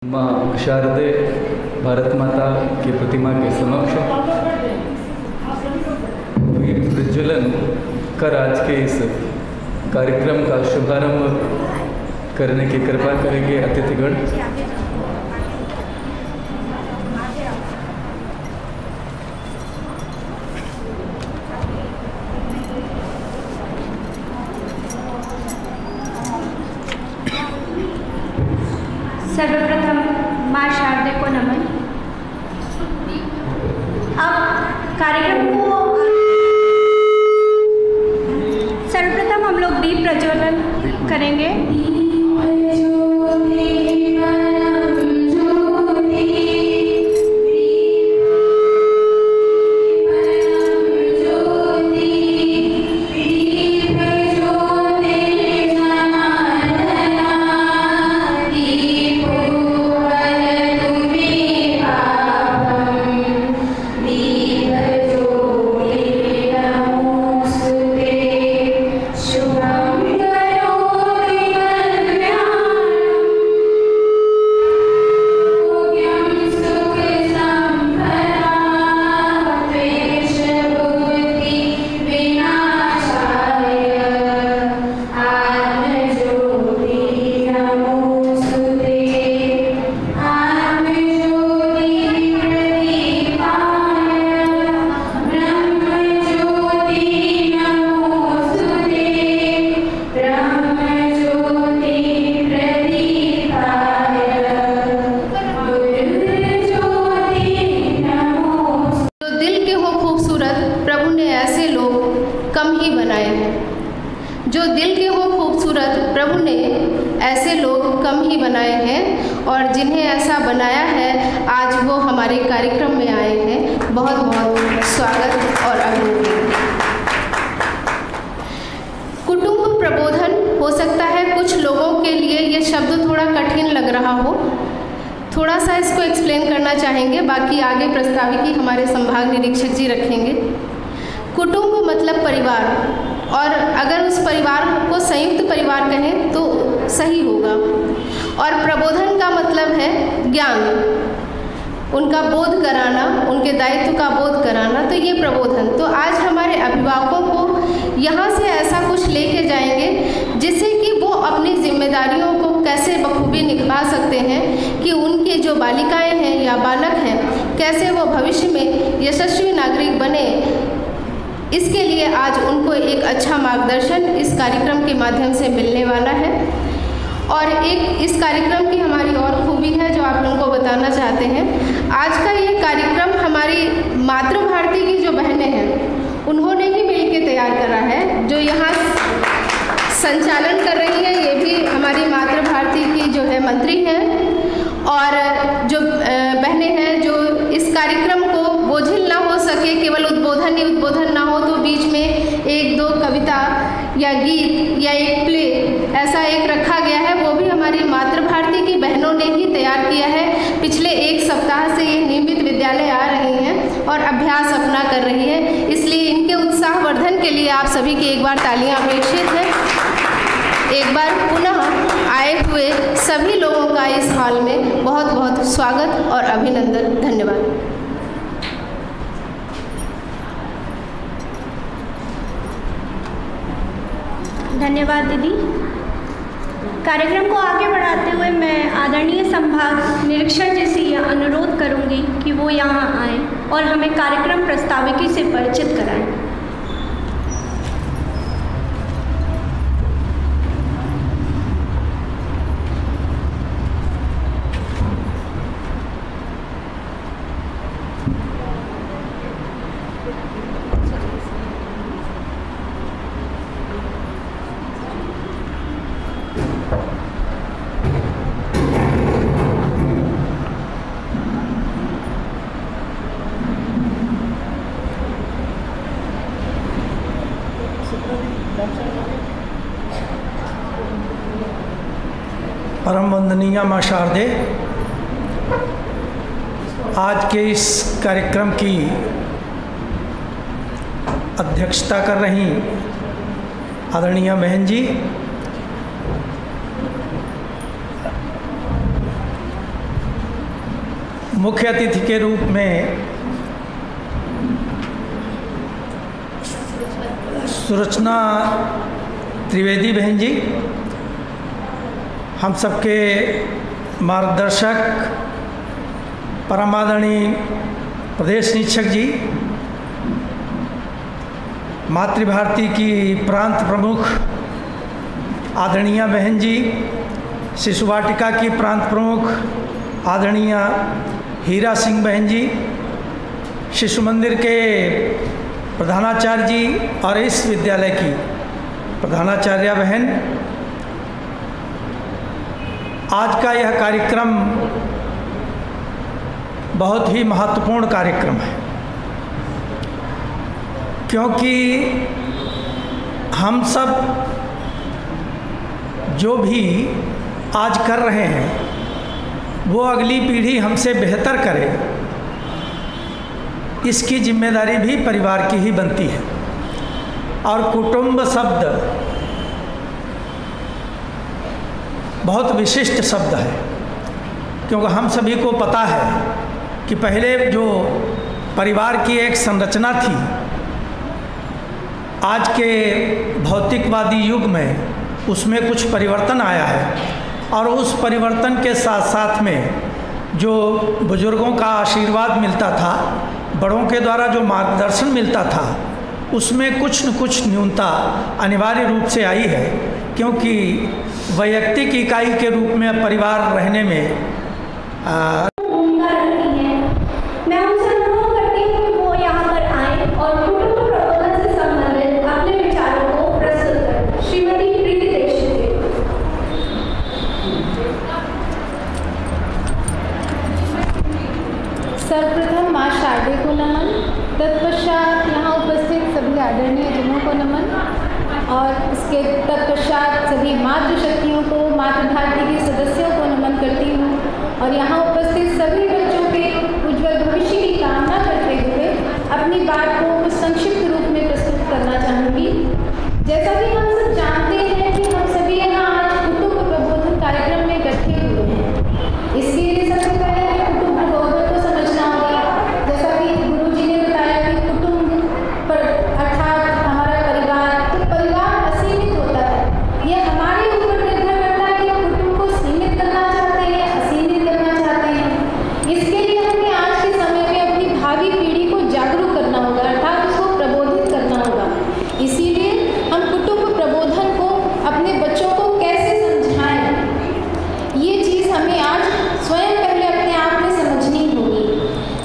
माँ शारदे भारत माता की प्रतिमा के समक्ष प्रज्वलन कर आज के इस कार्यक्रम का शुभारंभ करने की कृपा करेंगे अतिथिगण। सर्वप्रथम माँ शारदे को नमन। अब कार्यक्रम को सर्वप्रथम हम लोग दीप प्रज्वलन करेंगे। जो दिल के हो खूबसूरत प्रभु ने ऐसे लोग कम ही बनाए हैं और जिन्हें ऐसा बनाया है आज वो हमारे कार्यक्रम में आए हैं। बहुत बहुत स्वागत और अभिनंदन। कुटुंब प्रबोधन हो सकता है कुछ लोगों के लिए ये शब्द थोड़ा कठिन लग रहा हो, थोड़ा सा इसको एक्सप्लेन करना चाहेंगे, बाकी आगे प्रस्ताविकी हमारे संभाग निरीक्षक जी रखेंगे। कुटुंब मतलब परिवार, और अगर उस परिवार को संयुक्त परिवार कहें तो सही होगा। और प्रबोधन का मतलब है ज्ञान, उनका बोध कराना, उनके दायित्व का बोध कराना, तो ये प्रबोधन। तो आज हमारे अभिभावकों को यहाँ से ऐसा कुछ लेके जाएंगे जिससे कि वो अपनी जिम्मेदारियों को कैसे बखूबी निभा सकते हैं कि उनके जो बालिकाएं हैं या बालक हैं कैसे वो भविष्य में यशस्वी नागरिक बने। इसके लिए आज उनको एक अच्छा मार्गदर्शन इस कार्यक्रम के माध्यम से मिलने वाला है। और एक इस कार्यक्रम की हमारी और खूबी है जो आप लोगों को बताना चाहते हैं। आज का ये कार्यक्रम हमारी मातृभारती की जो बहनें हैं उन्होंने ही मिल के तैयार करा है। जो यहाँ संचालन कर रही है ये भी हमारी मातृभारती की जो है मंत्री हैं, और जो बहनें हैं जो इस कार्यक्रम को बोझिल ना हो सके, केवल उद्बोधन ही उद्बोधन ना हो तो बीच में एक दो कविता या गीत या एक प्ले ऐसा एक रखा गया है, वो भी हमारी मातृभारती की बहनों ने ही तैयार किया है। पिछले एक सप्ताह से ये नियमित विद्यालय आ रही हैं और अभ्यास अपना कर रही है, इसलिए इनके उत्साहवर्धन के लिए आप सभी की एक बार तालियां अपेक्षित हैं। एक बार पुनः आए हुए सभी लोगों का इस हॉल में बहुत बहुत स्वागत और अभिनंदन। धन्यवाद। धन्यवाद दीदी। कार्यक्रम को आगे बढ़ाते हुए मैं आदरणीय संभाग निरीक्षक जी से यह अनुरोध करूंगी कि वो यहाँ आएँ और हमें कार्यक्रम प्रस्ताविकी से परिचित कराएं। परम वंदनीय माँ शारदे, आज के इस कार्यक्रम की अध्यक्षता कर रही आदरणीय बहन जी, मुख्य अतिथि के रूप में सुरचना त्रिवेदी बहन जी, हम सबके मार्गदर्शक परम आदरणीय प्रदेश निरीक्षक जी, मातृभारती की प्रांत प्रमुख आदरणीय बहन जी, शिशु वाटिका की प्रांत प्रमुख आदरणीय हीरा सिंह बहन जी, शिशु मंदिर के प्रधानाचार्य जी और इस विद्यालय की प्रधानाचार्य बहन, आज का यह कार्यक्रम बहुत ही महत्वपूर्ण कार्यक्रम है, क्योंकि हम सब जो भी आज कर रहे हैं वो अगली पीढ़ी हमसे बेहतर करे, इसकी जिम्मेदारी भी परिवार की ही बनती है। और कुटुंब शब्द बहुत विशिष्ट शब्द है, क्योंकि हम सभी को पता है कि पहले जो परिवार की एक संरचना थी, आज के भौतिकवादी युग में उसमें कुछ परिवर्तन आया है, और उस परिवर्तन के साथ साथ में जो बुजुर्गों का आशीर्वाद मिलता था, बड़ों के द्वारा जो मार्गदर्शन मिलता था, उसमें कुछ न कुछ न्यूनता अनिवार्य रूप से आई है, क्योंकि वैयक्तिक इकाई के रूप में परिवार रहने में भूमिका रखती है। मैं उनसे अनुरोध करती हूँ कि वो यहाँ पर आएं और कुटुंब प्रबोधन से संबंधित अपने विचारों को प्रस्तुत करें। श्रीमती प्रीति दीक्षित। सर्वप्रथम माँ शारदे को नमन, तत्पश्चात यहाँ उपस्थित सभी आदरणीय जनों को नमन, और इसके तत्पश्चात सभी मातृशक्तियों को, मातृभारती के सदस्यों को नमन करती हूँ, और यहाँ उपस्थित सभी बच्चों के उज्जवल भविष्य की कामना करते हुए अपनी बात को कुछ संक्षिप्त रूप में प्रस्तुत करना चाहूँगी। जैसा कि हम सब जानते हैं कि हम सभी यहाँ आज कुटुंब प्रबोधन कार्यक्रम में इकट्ठे हुए हैं। इसके लिए सबसे पहले कुटुंब प्रबोधन को समझना होगा। जैसा कि गुरु जी ने बताया कि कुटुंब पर अर्थात हमारा परिवार, तो परिवार असीमित होता है। यह हमारे ऊपर निर्भर करता है कि हम कुटुंब को सीमित करना चाहते हैं, असीमित करना चाहते हैं। इसके लिए हमें आज के समय में अपनी भावी पीढ़ी को जागरूक करना होगा, अर्थात उसको प्रबोधित करना होगा। इसीलिए हम कुटुंब प्रबोधन को अपने बच्चों को कैसे समझाएं, ये चीज़ हमें आज स्वयं पहले अपने आप में समझनी होगी।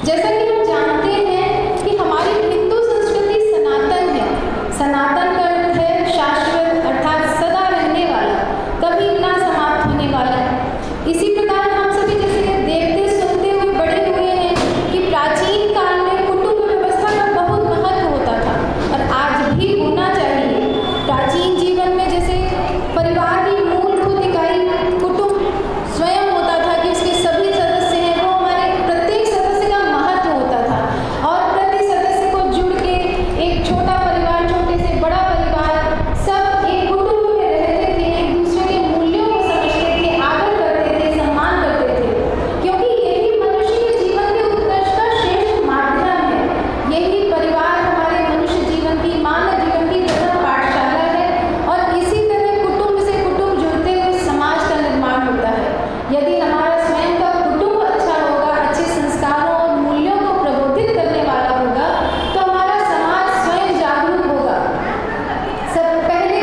जैसा कि हम जानते हैं कि हमारी हिंदू संस्कृति सनातन है। सनातन का अर्थ है शाश्वत, अर्थात सदा रहने वाला, कभी ना समाप्त होने वाला। इसी प्रकार हम सभी जैसे देखते सुनते हुए बड़े हुए हैं कि प्राचीन काल में कुटुंब व्यवस्था का बहुत महत्व होता था, और आज भी होना चाहिए। प्राचीन जीवन में जैसे परिवार की मूलभूत इकाई कुटुंब स्वयं होता था कि उसके सभी सदस्य हैं, वो हमारे प्रत्येक सदस्य का महत्व होता था, और प्रति सदस्य को जुड़ के एक छोटा परिवार, छोटे से बड़ा परिवार, सब एक कुटुंब में रहते थे, एक दूसरे के मूल्यों को समझते थे, आदर करते थे, सम्मान करते थे, क्योंकि यही मनुष्य के जीवन के उत्कर्ष का श्रेष्ठ माध्यम है। यही परिवार हमारे मनुष्य जीवन की, मानव जीवन की प्रथम पाठशाला है, और इसी तरह कुटुंब से कुटुंब जुड़ते हुए समाज का निर्माण होता है। यदि हमारा स्वयं का कुटुंब अच्छा होगा, अच्छे संस्कारों और मूल्यों को प्रबोधित करने वाला होगा, तो हमारा समाज स्वयं जागरूक होगा। सब पहले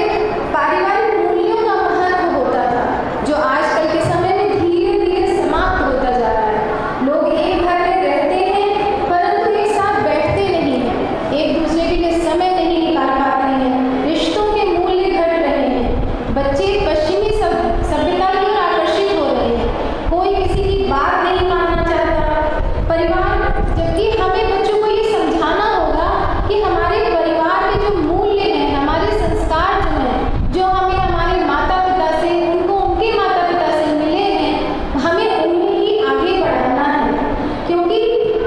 पारिवारिक मूल्यों का महत्व होता था, जो आजकल के समय में धीरे धीरे समाप्त होता जा रहा है। लोग एक घर में रहते हैं, परंतु एक साथ बैठते नहीं हैं, एक दूसरे के लिए समय नहीं निकाल पाते हैं, रिश्तों के मूल्य घट रहे हैं, बच्चे पश्चिमी सभ्यता की ओर आकर्षित हो रहे हैं, कोई किसी की बात नहीं मानना चाहता। परिवार, जबकि हमें बच्चों को ये समझाना होगा कि हमारे परिवार के जो मूल्य हैं, हमारे संस्कार जो हैं, जो हमें हमारे माता पिता से, उनको उनके माता पिता से मिले हैं, हमें उन्हें ही आगे बढ़ाना है। क्योंकि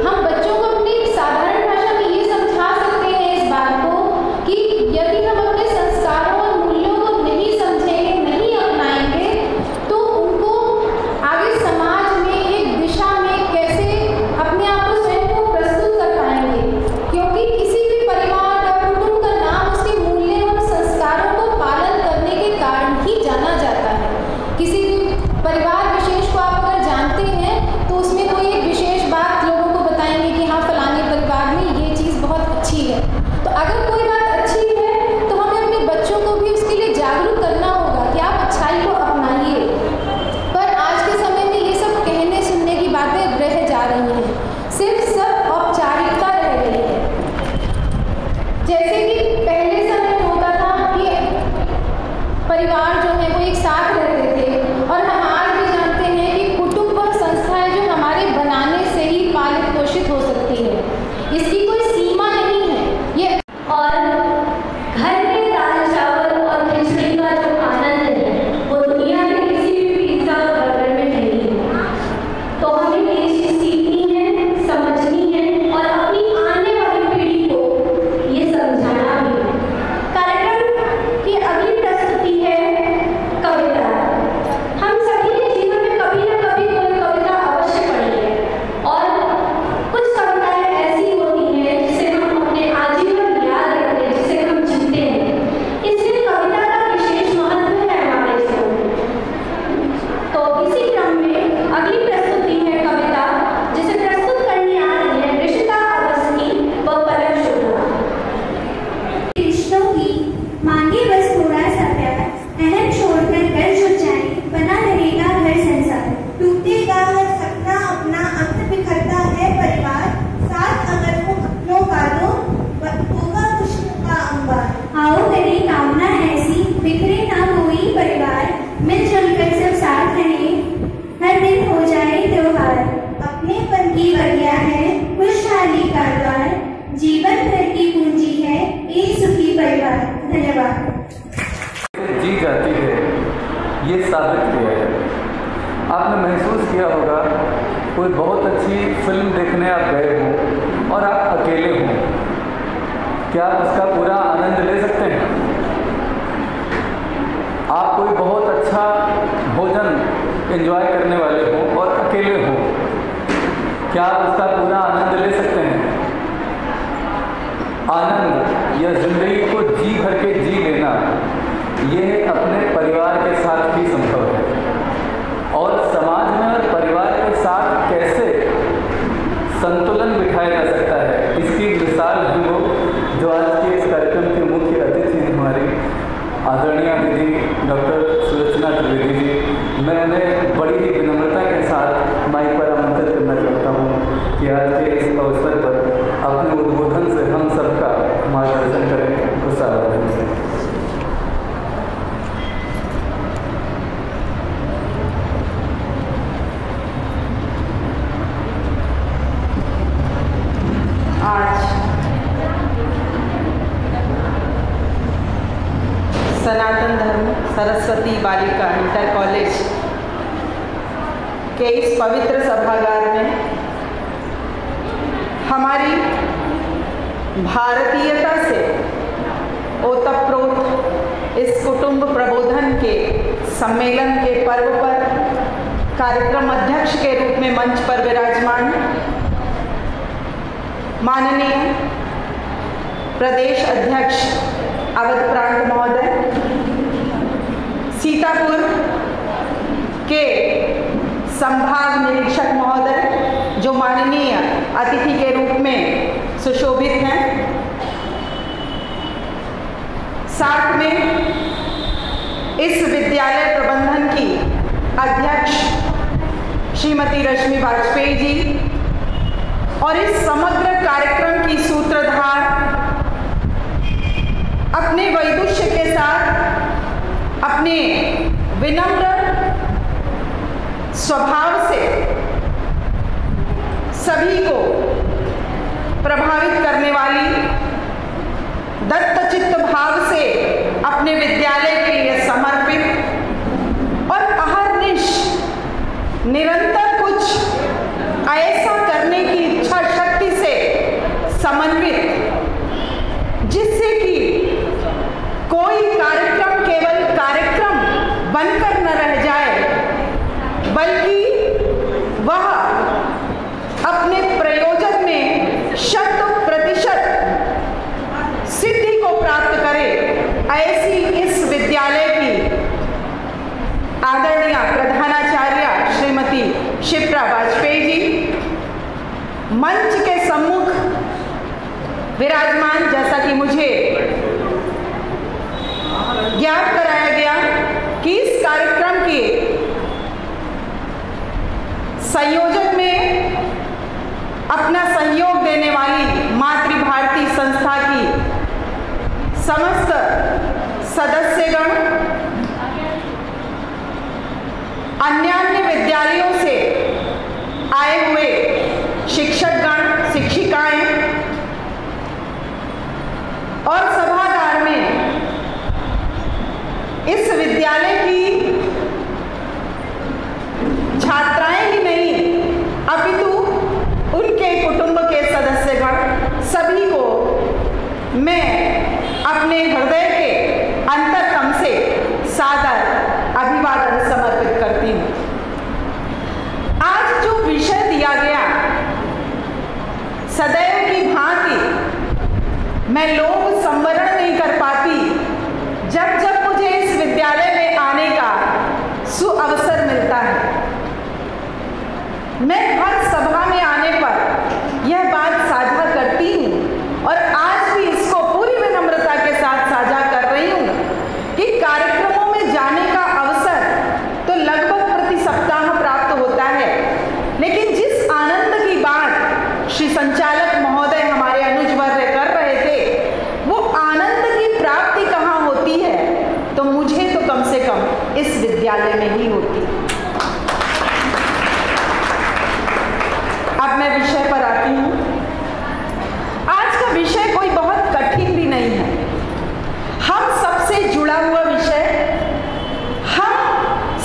हम बच्चों को अपनी साधारण भाषा में ये समझा सकते हैं इस बात को कि यदि हम अपने संस्कारों और मूल्यों को नहीं समझेंगे, नहीं अपनाएंगे, तो उनको आगे समाज में एक दिशा में कैसे साबित किया है। आपने महसूस किया होगा कोई बहुत अच्छी फिल्म देखने आप गए हों और आप अकेले हों, क्या आप उसका पूरा आनंद ले सकते हैं? आप कोई बहुत अच्छा भोजन एंजॉय करने वाले हों और अकेले हों, क्या आप उसका पूरा आनंद ले सकते हैं? आनंद या जिंदगी को जी भर के जी लेना, यह अपने परिवार के साथ ही संभव है। और समाज में और परिवार के साथ कैसे संतुलन बिठाया जा सकता है, इसकी मिसाल है वो जो आज के इस कार्यक्रम के मुख्य अतिथि हमारी आदरणीय दीदी डॉक्टर सुलोचना त्रिवेदी जी। मैं उन्हें बड़ी ही विनम्रता के साथ माइक पर आमंत्रित करना चाहता हूँ कि आज के इस अवसर पर अपने उद्बोधन से हम सबका मार्गदर्शन करें। गुस्सा सनातन धर्म सरस्वती बालिका इंटर कॉलेज के इस पवित्र सभागार में हमारी भारतीयता से ओतप्रोत इस कुटुंब प्रबोधन के सम्मेलन के पर्व पर कार्यक्रम अध्यक्ष के रूप में मंच पर विराजमान माननीय प्रदेश अध्यक्ष अवध प्रांत महोदय, सीतापुर के संभाग निरीक्षक महोदय जो माननीय अतिथि के रूप में सुशोभित हैं, साथ में इस विद्यालय प्रबंधन की अध्यक्ष श्रीमती रश्मि वाजपेयी जी और इस समग्र कार्यक्रम की सूत्रधार अपने वैदुष्य के साथ, अपने विनम्र स्वभाव से सभी को प्रभावित करने वाली, दत्तचित्त भाव से अपने विद्यालय के लिए समर्पित और अहर्निश निरंतर कुछ ऐसा करने की इच्छा शक्ति से समन्वित, जिससे कि कोई कार्यक्रम केवल कार्यक्रम बनकर न रह जाए, बल्कि वह अपने प्रयोजन में 100% सिद्धि को प्राप्त करे। ऐसी इस विद्यालय की आदरणीय प्रधानाचार्य श्रीमती शिप्रा वाजपेयी जी मंच के सम्मुख विराजमान, जैसा कि मुझे ज्ञात कराया गया कि इस कार्यक्रम के संयोजक में अपना सहयोग देने वाली मातृभारती संस्था की समस्त सदस्यगण, अन्य विद्यालयों से आए हुए शिक्षकगण, शिक्षिकाएं और सभागार में इस विद्यालय की छात्राएं ही नहीं, अपितु उनके कुटुंब के सदस्यगण सभी को मैं अपने हृदय के अंतरतम से सादर अभिवादन समर्पित करती हूँ। आज जो विषय दिया गया, सदैव की भांति मैं लोभ संवरण नहीं कर पाती। जब जब मुझे इस विद्यालय में आने का सुअवसर मिलता है, मैं हर सभा में आने पर यह बात साझा करती हूँ और आज भी इसको पूरी विनम्रता के साथ साझा कर रही हूँ कि कार्यक्रमों में जाने का अवसर तो लगभग प्रति सप्ताह प्राप्त होता है, लेकिन जिस आनंद की बात श्री संचालक महोदय हमारे अनुजवर्य कर रहे थे, वो आनंद की प्राप्ति कहाँ होती है? तो मुझे तो कम से कम इस विद्यालय में ही होती है। अब मैं विषय पर आती हूँ। आज का विषय कोई बहुत कठिन भी नहीं है, हम सबसे जुड़ा हुआ विषय, हम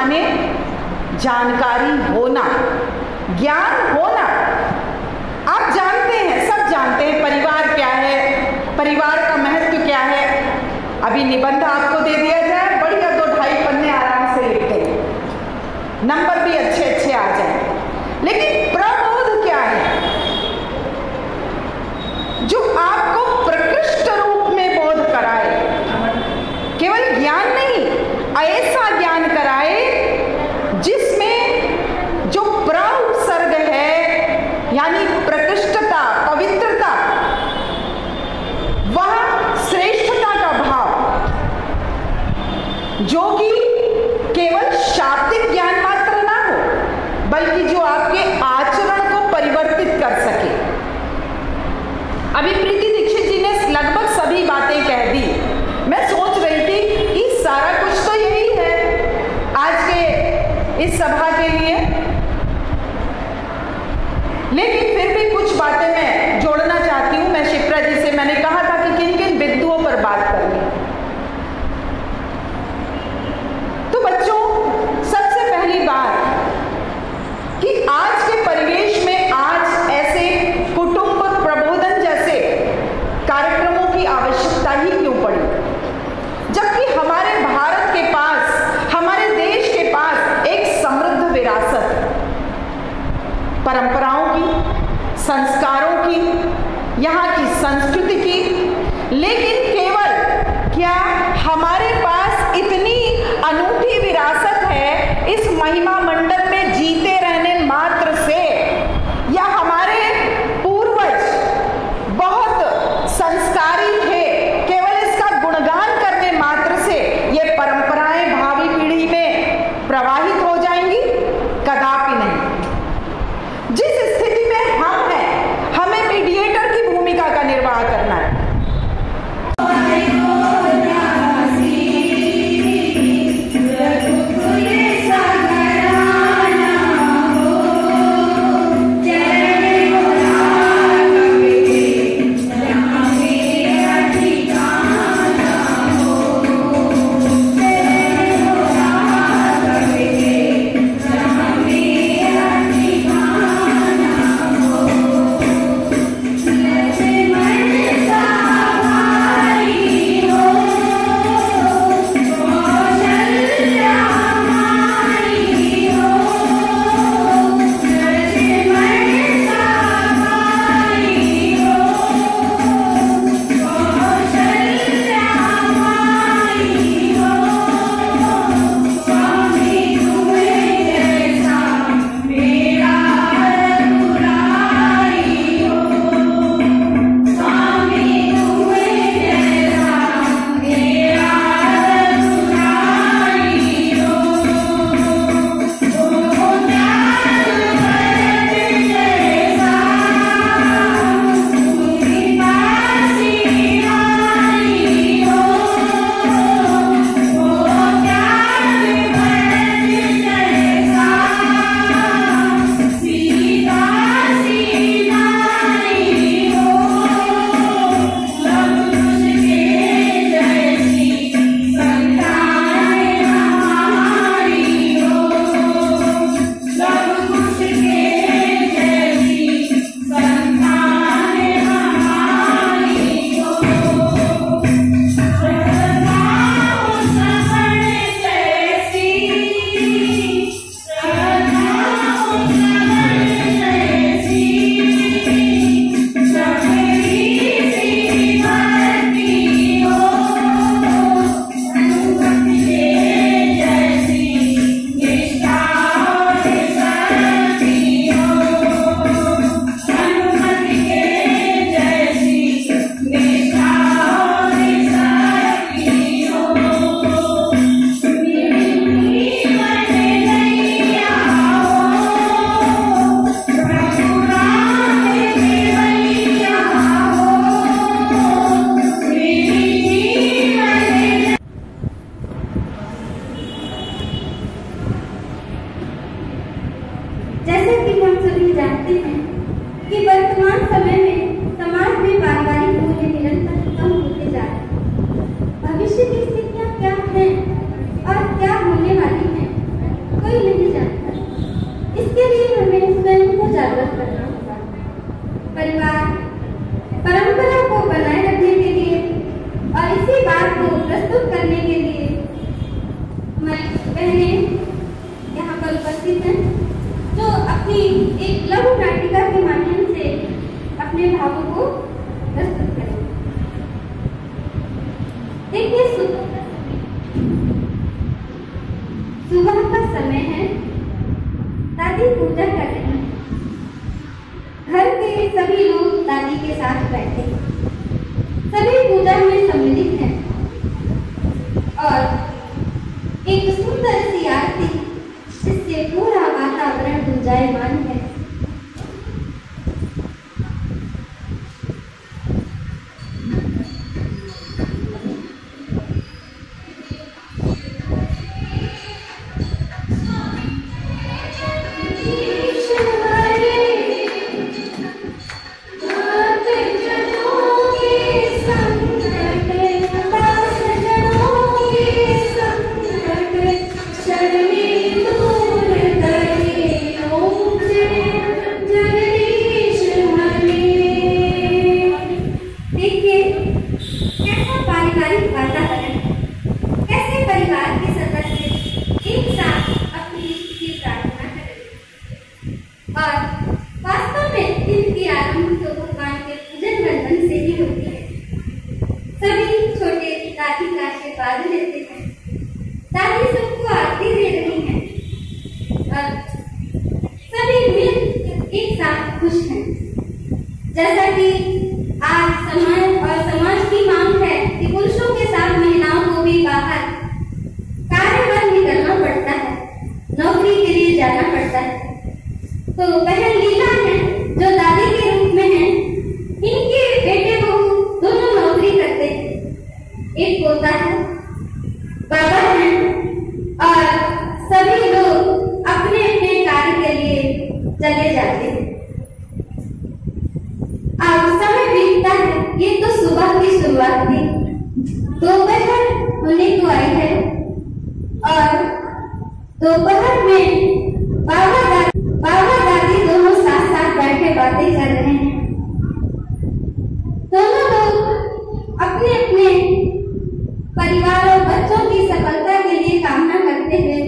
माने जानकारी होना, ज्ञान होना। आप जानते हैं, सब जानते हैं परिवार क्या है, परिवार का महत्व क्या है। अभी निबंध आपको दे दिया जाए, बढ़िया 2-2.5 पन्ने आराम से लिख दें, नंबर भी अच्छे अच्छे आ जाए। लेकिन प्रबोध क्या है? जो आपको प्रकृष्ट रूप में बोध कराए, केवल ज्ञान नहीं, ऐसा ज्ञान कराए जिसमें जो उपसर्ग है, यानी प्रकृष्टता, पवित्रता, वह श्रेष्ठता का भाव, जो कि केवल शाब्दिक ज्ञान मात्र ना हो, बल्कि जो आपके आचरण को परिवर्तित कर सके। अभी प्रीति दीक्षित जी ने लगभग सभी बातें कह दी। मैं सोच रही थी कि सारा कुछ तो यही है आज के इस सभा के लिए, लेकिन फिर भी कुछ बातें मैं जोड़ना चाहती हूं। मैं शिप्रा जी से मैंने कहा था कि किन किन बिंदुओं पर बात करनी। तो बच्चों, सबसे पहली बात कि आज के परिवेश में आज ऐसे कुटुंब प्रबोधन जैसे कार्यक्रमों की आवश्यकता ही क्यों पड़ी, जबकि हमारे भारत के पास, हमारे देश के पास एक समृद्ध विरासत है, परंपराओं की, संस्कारों की, यहाँ की संस्कृति की। लेकिन केवल क्या हमारे पास इतनी अनूठी विरासत है इस महिमा मंडल में जीते रहने मात्र से, या हमारे पूर्वज बहुत संस्कारी थे, केवल इसका गुणगान करने मात्र से ये परंपराएं भावी पीढ़ी में प्रवाहित हो जाएंगी? कदापि नहीं। जिस स्थिति में हम हैं, हमें मीडिएटर की भूमिका का निर्वाह करना है। प्रस्तुत करने के लिए हमारी बहनें यहाँ पर उपस्थित हैं, जो अपनी एक लघु नाटिका के माध्यम से अपने भावों को प्रस्तुत करें। देखिए, सुबह का समय है, दादी पूजा कर रही हैं। घर के सभी लोग दादी के साथ बैठे हैं, सभी पूजा में सम्मिलित हैं और एक सुंदर सी आरती जिससे पूरा वातावरण गुंजायमान है। जैसा कि आज समाज की मांग है कि पुरुषों के साथ महिलाओं को भी बाहर कार्य पर निकलना पड़ता है, नौकरी के लिए जाना पड़ता है। तो बहन लीला है जो दादी के रूप में है, इनके बेटे बहू दोनों नौकरी करते हैं। एक पोता है, बाबा है और सभी लोग अपने अपने कार्य के लिए चले जाते हैं। अब समय बीतता है, ये तो सुबह की शुरुआत थी, दोपहर होने को आई है और दोपहर में बाबा दादी दोनों साथ साथ बैठे बातें कर रहे हैं। दोनों लोग अपने अपने परिवार और बच्चों की सफलता के लिए कामना करते हुए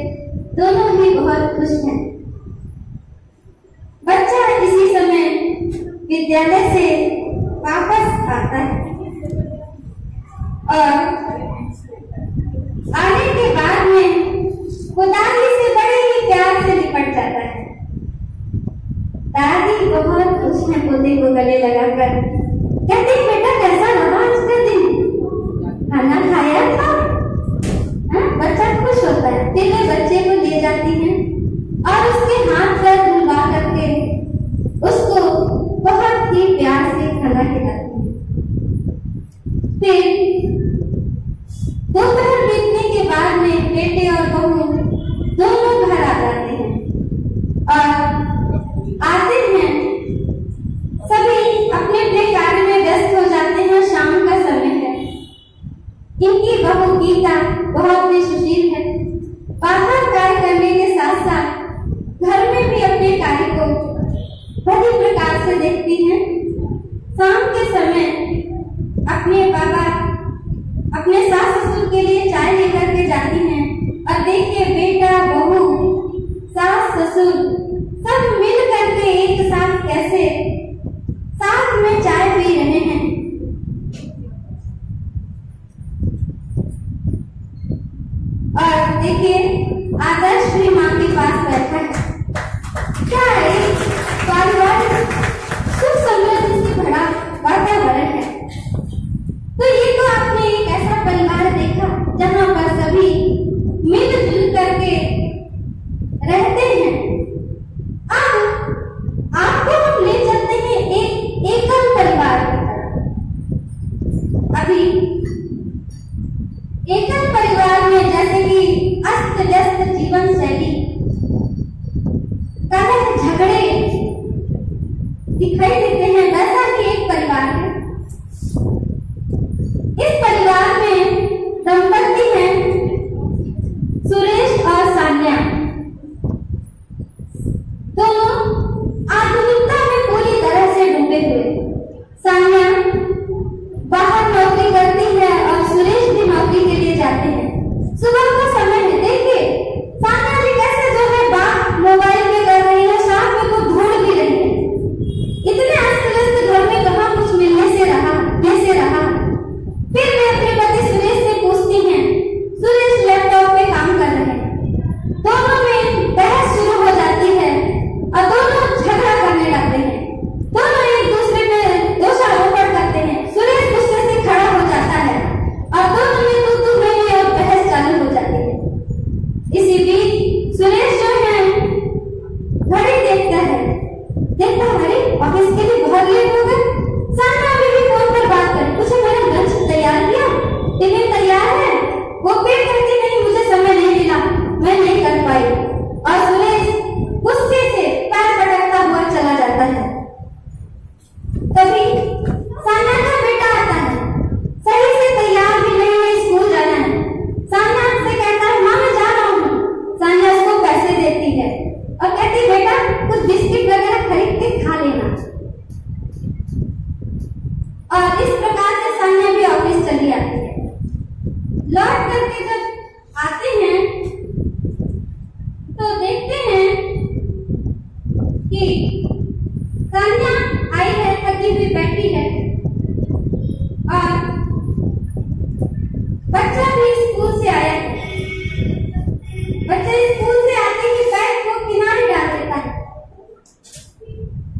दोनों ही बहुत खुश हैं। बच्चा इसी समय विद्यालय से वापस आता है और आने के बाद में वो दादी से बड़े ही प्यार से लिपट जाता है। दादी बहुत खुश है पोते को गले लगाकर, कहते हैं बेटा कैसा रहा आज का दिन, खाना खाया था? बच्चा खुश होता है, फिर वे बच्चे को ले जाती हैं और उसके हाथ पर धुलवा करके उसको बहुत ही प्यार से खाना खिलाती है। फिर दोपहर बीतने के बाद में बेटे और बहू दोनों घर आ जाते हैं और आते हैं, सभी अपने अपने कार्य में व्यस्त हो जाते हैं। शाम का समय है, इनकी बहू गीता बहुत ही सुशील है, बाहर कार्य करने के साथ साथ घर में भी अपने कार्य को बड़ी प्रकार से देखती हैं। शाम के समय अपने बाबा अपने सास ससुर के लिए चाय लेकर के जाती हैं और देखिए बेटा बहू सास ससुर सब मिल करके एक साथ कैसे साथ में चाय पी रहे हैं। और देखिए आदर्श भी माँ के पास बैठा है। क्या है पारिवारिक सुख समृद्धि से भरा वातावरण है। तो ये तो आपने एक ऐसा परिवार देखा जहाँ पर सभी मिलजुल करके रहते हैं। अब आपको हम ले चलते हैं एक एकल परिवार की तरफ। अभी एकल परिवार में जैसे कि अस्त व्यस्त जीवन शैली, कलह झगड़े दिखाई देते हैं, वैसा ही एक परिवार है। इस परिवार में दंपति हैं सुरेश और सान्या, दोनों आधुनिकता में पूरी तरह से डूबे हुए। सान्या बाहर नौकरी करती है और सुरेश भी नौकरी के लिए पढ़ करके जब आते हैं तो देखते हैं कि सानिया आई है, थकी हुई बैठी है और बच्चा भी स्कूल से आया है। बच्चा स्कूल से आते ही बैग को किनारे डाल देता है,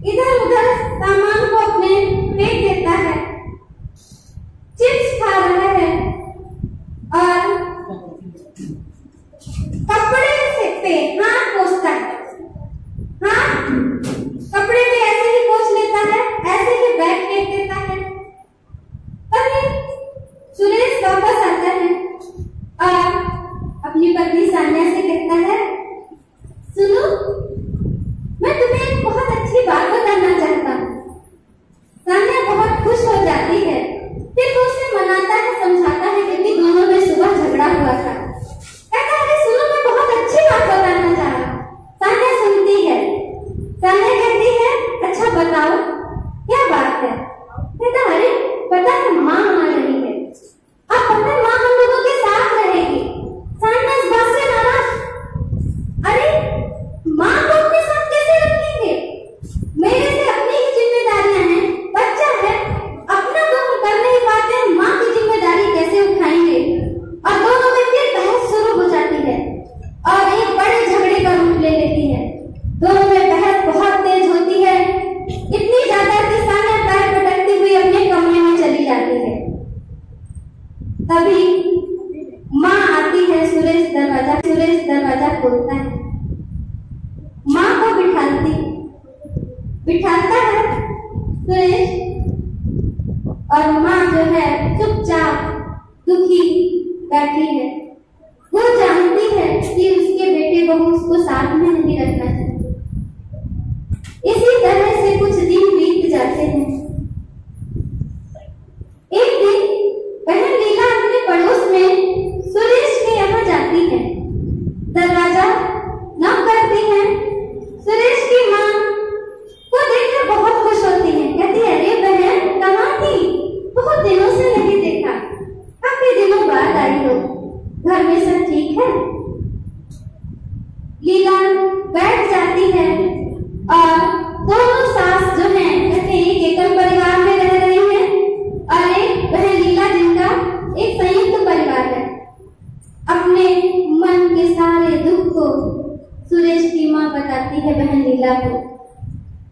इधर उधर सामान को अपने फेंक देता है, चिप्स खा रहा है और कपड़े पे हाथ पोंछता है। हाँ, कपड़े पे ऐसे ही पोंछ लेता है, ऐसे ही बैग फेंक देता है। तभी सुरेश वापस आता है और अपनी पत्नी सानिया से कहता है, सुनो, मैं तुम्हें एक बहुत अच्छी बात बताना चाहता हूँ। सानिया बहुत खुश हो जाती है, फिर वो उसे मनाता है, समझाता है, क्योंकि दोनों में सुबह झगड़ा हुआ था। कहता है, सुनो, मैं बहुत अच्छी बात बताना चाह रहा हूँ। सानिया सुनती है। सानिया कहती है, अच्छा बताओ, क्या बात है? कहता, अरे पता है, माँ आ रही है। अब पता है, माँ हम लोगों के साथ रहेगी। सानिया इस बात से नाराज, अरे माँ को अपने साथ कैसे रखेंगे? मेरे से अपनी ही जिम्मेदारियां हैं, बच्चा है, अपना तो हम कर नहीं पाते हैं, माँ की जिम्मेदारी कैसे उठाएंगे? और दोनों में फिर बहस शुरू हो जाती है और एक बड़े झगड़े का रूप ले लेती है। दोनों में बहस बहुत तेज होती है, इतनी ज्यादा कि सानिया पैर पटकती हुई अपने कमरे में चली जाती है। तभी माँ आती है, सुरेश दरवाजा खोलता है, माँ को बिठाता है सुरेश, और माँ जो है चुपचाप दुखी बैठी है। वो जानती है कि उसके बेटे बहू उसको साथ में नहीं रखना चाहते। इसी तरह से कुछ दिन बीत जाते हैं। एक दिन बहन लीला अपने पड़ोस में सुरेश के यहाँ जाती है, दरवाजा नॉक करती है। सुरेश की माँ को देखकर बहुत खुश होती है, कहती है, अरे बहन कहाँ थी? बहुत दिनों से नहीं देखा, काफी दिनों बाद आई हो, घर में सब ठीक है? लीला बैठ जाती है और दोनों सास जो हैं, कहते एक एकल परिवार में रह रही हैं और एक बहन लीला जिनका एक संयुक्त परिवार है। अपने मन के सारे दुख को सुरेश की माँ बताती है बहन लीला को।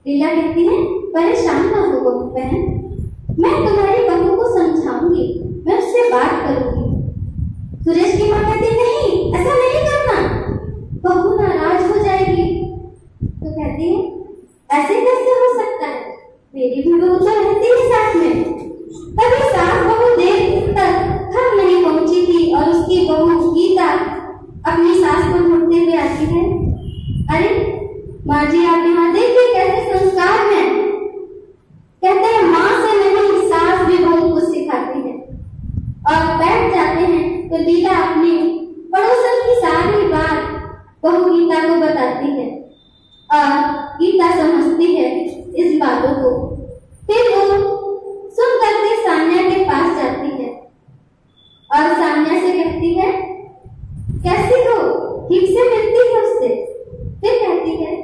लीला कहती है, परेशान ना हो बहन, मैं तुम्हारी बहू को समझाऊंगी, मैं उससे बात करूंगी। सुरेश की माँ कहती, नहीं ऐसा नहीं करना, बहू नाराज हो जाएगी। तो कहती है, ऐसे कैसे हो सकता है, मेरी भी बहू तो रहती है साथ में। तभी सास बहू देर तक घर नहीं पहुंची थी और उसकी बहू गीता अपनी सास को ढूंढते हुए आती है। अरे माँ जी, आप यहाँ देखिए कैसे संस्कार हैं। कहते हैं, माँ से नहीं सास भी बहू को सिखाती है। और बैठ जाते हैं तो लीला अपनी पड़ोसन की सारी बात बहू गीता को बताती है और गीता समझती है इस बातों को। फिर वो सुन करके सानिया के पास जाती है और सानिया से कहती है, कैसी हो? ठीक से मिलती है उससे। फिर कहती है,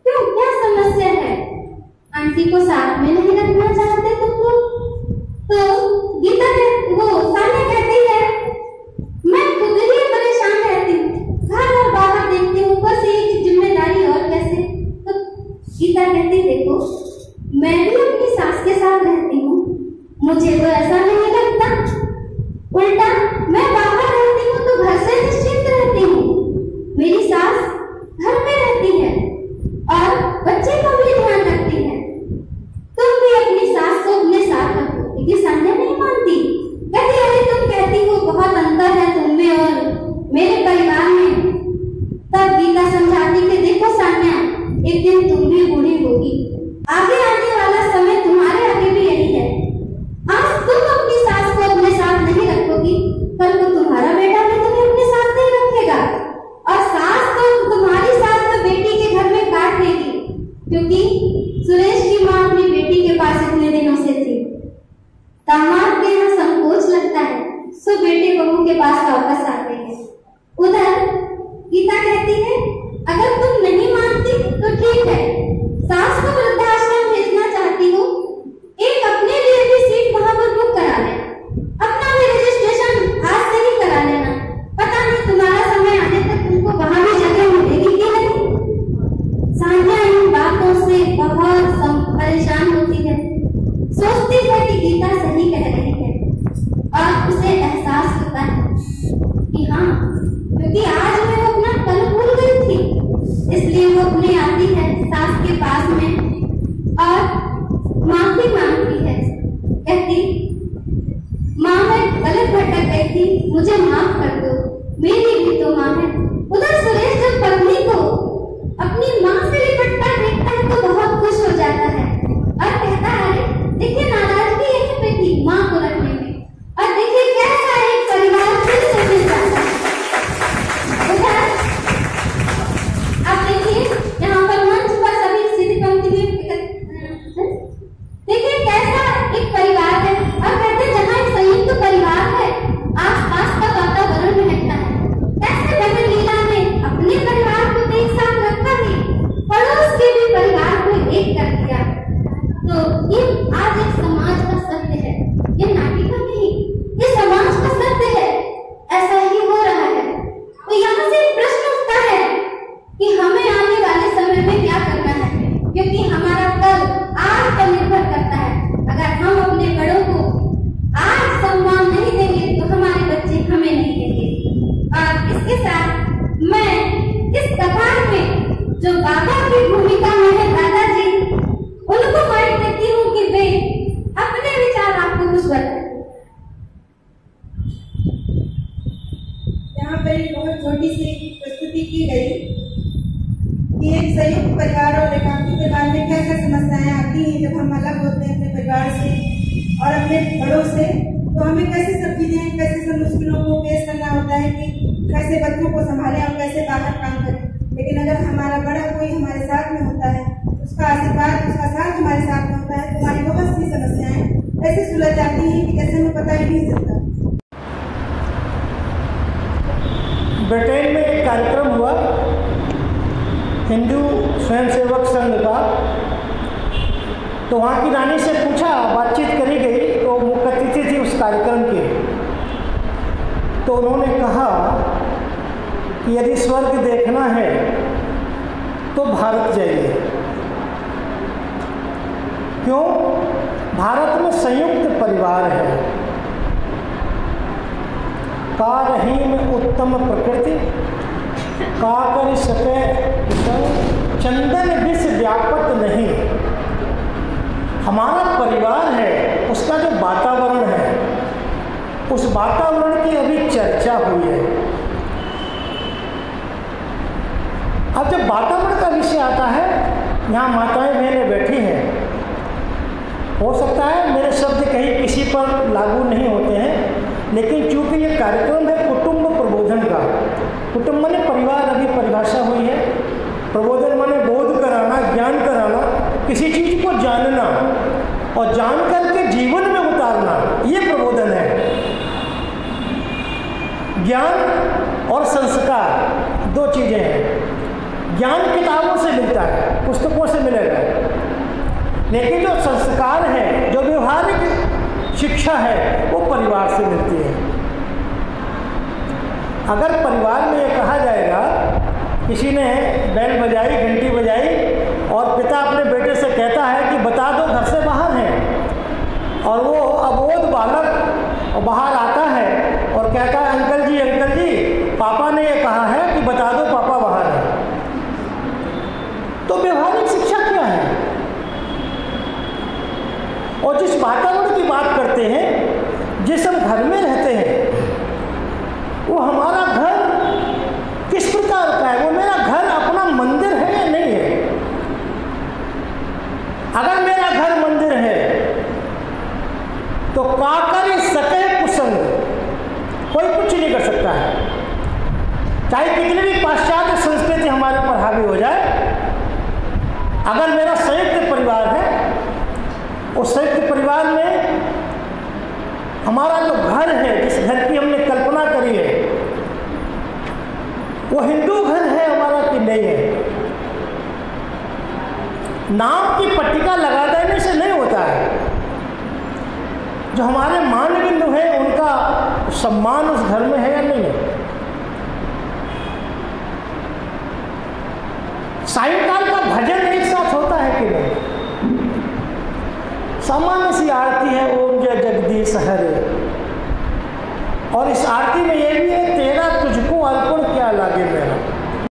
क्यों, क्या समस्या है? आंटी को साथ में नहीं रखना चाहते तुम लोग? तो गीता वो सानिया कहती है, मैं खुद ही परेशान रहती हूँ, घर और बाहर देखती हूँ, बस एक जिम्मेदारी और कैसे। तो गीता कहती, देखो मैं भी अपनी सास के साथ रहती हूँ, मुझे तो ऐसा नहीं लगता, उल्टा मैं बाहर रहती हूँ तो घर से निश्चिंत रहती हूँ। मेरी सास घर में रहती है और बच्चे का भी ध्यान रखती है। तुम भी अपनी सास को अपने साथ रखो। लेकिन सानिया नहीं मानती, कहती, अरे तुम कहती हो बहुत अंतर है तुम में और मेरे परिवार में। तब गीता समझाती कि देखो सानिया, एक दिन तुम भी बूढ़ी होगी, आगे आने वाला समय तुम्हारे आगे भी यही है। आज तुम अपनी सास को अपने साथ नहीं रखोगी, कल को तुम्हारा बेटा भी तुम्हें अपने साथ नहीं रखेगा और सास तो तुम्हारी सास तो बेटी के घर में काट देगी। क्योंकि सुरेश की माँ अपनी बेटी के पास इतने दिनों से थी, दामाद के यहाँ संकोच लगता है, सो बेटे बहू के पास वापस आते हैं। उधर गीता कहती है, अगर तुम नहीं मानती तो ठीक है, सास को वृद्धाश्रम भेजना चाहती हो, एक अपने लिए भी सीट वहां पर बुक करा ले, अपना भी रजिस्ट्रेशन आज से ही करा लेना। पता नहीं तुम्हारा समय आने तक तुमको वहां भी जगह मिलेगी कि नहीं। सान्या इन बातों से बहुत परेशान होती है, सोचती है कि गीता सही कह रही है, और उसे एहसास होता है कि हाँ, क्योंकि आज मैं वो अपना कल भूल गई थी, इसलिए वो अपने आती है सास के पास में और माफी मांगती है। कहती, माँ मैं गलत भटक गई थी, मुझे माफ कर दो, मेरी भी तो माँ है। उधर सुरेश जब पत्नी को अपनी माँ से लिपटता देखता है तो बहुत खुश हो जाता है और कहता है, देखिए नाराजगी यहीं पे थी माँ को रखने में, और देखिए कैसा एक परिवार फिर से मिल जाता है। उधर आप देखिए यहाँ पर मंच पर सभी सीधी पंक्ति में देखिए कैसा एक परिवार है, और कहते हैं जहाँ एक संयुक्त परिवार है, आसपास का वातावरण महकता है। कैसे भजन लीला ने अपने परिवार को एक साथ रखा ही, पड़ोस के भी परिवार को एक कर दिया। तो ये आज एक समाज का सत्य है, ये नाटिका नहीं, ये समाज का सत्य है, ऐसा ही हो रहा है। तो यहाँ से एक प्रश्न उठता है कि हमें आने वाले समय में क्या करना है, क्योंकि हमारा कल आज पर निर्भर करता है। अगर हम अपने बड़ों को आज सम्मान नहीं देंगे तो हमारे बच्चे हमें नहीं देंगे। और इसके साथ मैं इस कथा में जो बाबा की भूमिका में है दादाजी, उनको माइक देती हूँ कि वे अपने विचार आपको कुछ बताएं। यहाँ पर एक बहुत छोटी सी प्रस्तुति की गई कि एक संयुक्त परिवार और एकांकी परिवार में क्या क्या समस्याएं आती हैं जब हम अलग होते हैं अपने परिवार से और अपने बड़ों से, तो हमें कैसे सब चीजें, कैसे सब मुश्किलों को फेस करना होता है कि कैसे बच्चों को संभालें और कैसे बाहर काम करें। लेकिन अगर हमारा बड़ा कोई हमारे साथ में होता है, उसका आशीर्वाद, उसका साथ हमारे साथ में होता है, तो हमारी बहुत सी समस्याएं ऐसे सुलझ जाती हैं कि जैसे हमें पता ही नहीं चलता। ब्रिटेन में एक कार्यक्रम हुआ हिंदू स्वयंसेवक संघ का, तो वहाँ की रानी से पूछा, बातचीत करी गई, तो मुख्य अतिथि थी उस कार्यक्रम के, तो उन्होंने कहा कि यदि स्वर्ग देखना है तो भारत जाइए। क्यों? भारत में संयुक्त परिवार है, का रहीम उत्तम प्रकृति, का कर सके चंदन विष व्यापक नहीं। हमारा परिवार है, उसका जो वातावरण है, उस वातावरण की अभी चर्चा हुई है। अब जब वातावरण का विषय आता है, यहाँ माताएं बहनें बैठी हैं, हो सकता है मेरे शब्द कहीं किसी पर लागू नहीं होते हैं, लेकिन चूंकि ये कार्यक्रम है कुटुंब प्रबोधन का, कुटुंब माने परिवार अभी परिभाषा हुई है, प्रबोधन माने बोध कराना, ज्ञान कराना, किसी चीज को जानना और जान करके जीवन में उतारना, ये प्रबोधन है। ज्ञान और संस्कार दो चीजें हैं। ज्ञान किताबों से मिलता है, पुस्तकों से मिलेगा, लेकिन जो संस्कार है, जो व्यवहारिक शिक्षा है, वो परिवार से मिलती है। अगर परिवार में ये कहा जाएगा, किसी ने बैल बजाई, घंटी बजाई और पिता अपने बेटे से कहता है कि बता दो घर से बाहर है, और वो अबोध बालक बाहर आता है और कहता है अंकल जी पापा ने ये कहा है कि बता दो पापा बाहर है, तो व्यवहारिक शिक्षा क्या है? और जिस वातावरण की बात करते हैं, जिस हम घर में रहते हैं, वो हमारा घर किस प्रकार का है? वो मेरा घर अपना मंदिर है या नहीं है? अगर मेरा घर मंदिर है तो काकर सके कुसंग, कोई कुछ नहीं कर सकता है, चाहे कितनी भी पाश्चात्य संस्कृति हमारे ऊपर हावी हो जाए। अगर मेरा संयुक्त परिवार है, उस संयुक्त परिवार में हमारा जो घर है, जिस घर की हमने कल्पना करी है, वो हिंदू घर है हमारा कि नहीं है। नाम की पट्टिका लगा देने से नहीं होता है। जो हमारे मान बिंदु हैं उनका सम्मान उस घर में है या नहीं है। सायंकाल का भजन एक साथ होता है कि नहीं। सामान्य सी आरती है ओम जय जगदीश हरे, और इस आरती में ये भी